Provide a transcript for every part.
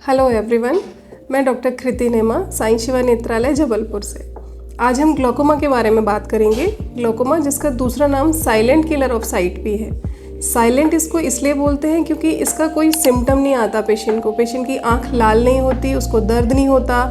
Hello everyone, मैं doctor कृति नेमा, साईं शिवा नेत्रालय जबलपुर से। आज हम ग्लोकोमा के बारे में बात करेंगे। ग्लोकोमा जिसका दूसरा नाम साइलेंट किलर ऑफ साइट भी है। साइलेंट इसको इसलिए बोलते हैं क्योंकि इसका कोई सिम्टम नहीं आता पेशेंट को। पेशेंट की आंख लाल नहीं होती, उसको दर्द नहीं होता।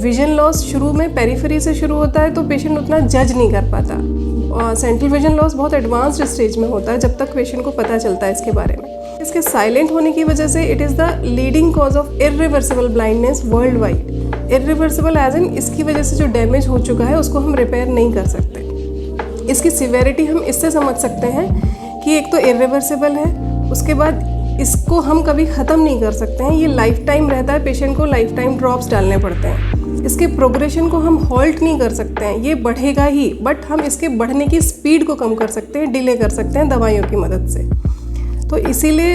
विजन लॉस शुरू में पेरिफेरी से शुरू होता है तो पेशेंट उतना जज नहीं कर पाता। सेंट्रल विजन लॉस बहुत एडवांस्ड स्टेज में होता है जब तक पेशेंट को पता चलता है इसके बारे में। इसके साइलेंट होने की वजह से it is the leading cause of irreversible blindness world wide. Irreversible age इन इसकी वजह से जो डैमेज हो चुका है उसको हम रिपेयर नहीं कर सकते। इसकी सिवेरिटी हम इससे समझ सकते हैं कि एक तो इरिवर्सिबल है, उसके बाद इसको हम कभी ख़त्म नहीं कर सकते हैं। ये लाइफ टाइम रहता है, पेशेंट को लाइफ टाइम ड्रॉप्स डालने पड़ते हैं। इसके प्रोग्रेशन को हम हॉल्ट नहीं कर सकते हैं, ये बढ़ेगा ही, बट हम इसके बढ़ने की स्पीड को कम कर सकते हैं, डिले कर सकते हैं दवाइयों की मदद से। तो इसीलिए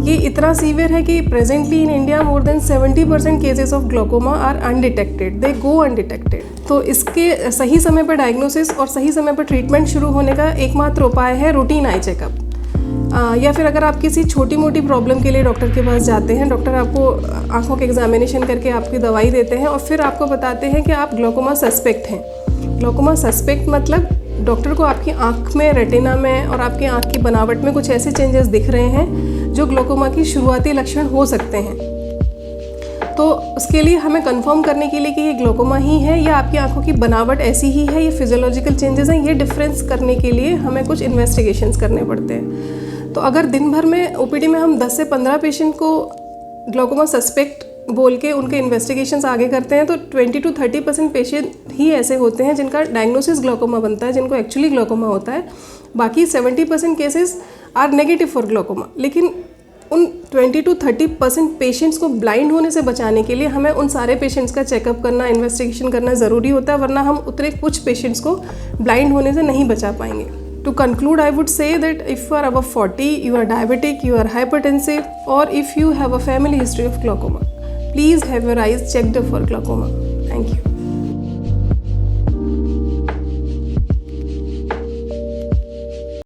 ये इतना सीवियर है कि presently in India more than 70% cases of glaucoma are undetected, they go undetected. तो इसके सही समय पर डायग्नोसिस और सही समय पर ट्रीटमेंट शुरू होने का एकमात्र उपाय है रूटीन आई चेकअप। या फिर अगर आप किसी छोटी मोटी प्रॉब्लम के लिए डॉक्टर के पास जाते हैं, डॉक्टर आपको आंखों के एग्जामिनेशन करके आपकी दवाई देते हैं और फिर आपको बताते हैं कि आप ग्लोकोमा सस्पेक्ट हैं। ग्लोकोमा सस्पेक्ट मतलब डॉक्टर को आपकी आंख में, रेटिना में और आपकी आंख की बनावट में कुछ ऐसे चेंजेस दिख रहे हैं जो ग्लोकोमा की शुरुआती लक्षण हो सकते हैं। तो उसके लिए हमें कंफर्म करने के लिए कि ये ग्लोकोमा ही है या आपकी आंखों की बनावट ऐसी ही है, ये फिजियोलॉजिकल चेंजेस हैं, ये डिफरेंस करने के लिए हमें कुछ इन्वेस्टिगेशंस करने पड़ते हैं। तो अगर दिन भर में ओपीडी में हम 10 से 15 पेशेंट को ग्लोकोमा सस्पेक्ट बोल के उनके इन्वेस्टिगेशंस आगे करते हैं तो 20 to 30% पेशेंट ही ऐसे होते हैं जिनका डायग्नोसिस ग्लोकोमा बनता है, जिनको एक्चुअली ग्लोकोमा होता है। बाकी 70% cases are negative for glaucoma. लेकिन उन 20 to 30% पेशेंट्स को ब्लाइंड होने से बचाने के लिए हमें उन सारे पेशेंट्स का चेकअप करना, इन्वेस्टिगेशन करना ज़रूरी होता है, वरना हम उतने कुछ पेशेंट्स को ब्लाइंड होने से नहीं बचा पाएंगे। To conclude, I would say that if you are above 40, you are diabetic, you are hypertensive, or if you have a family history of glaucoma, please have your eyes checked for glaucoma. Thank you.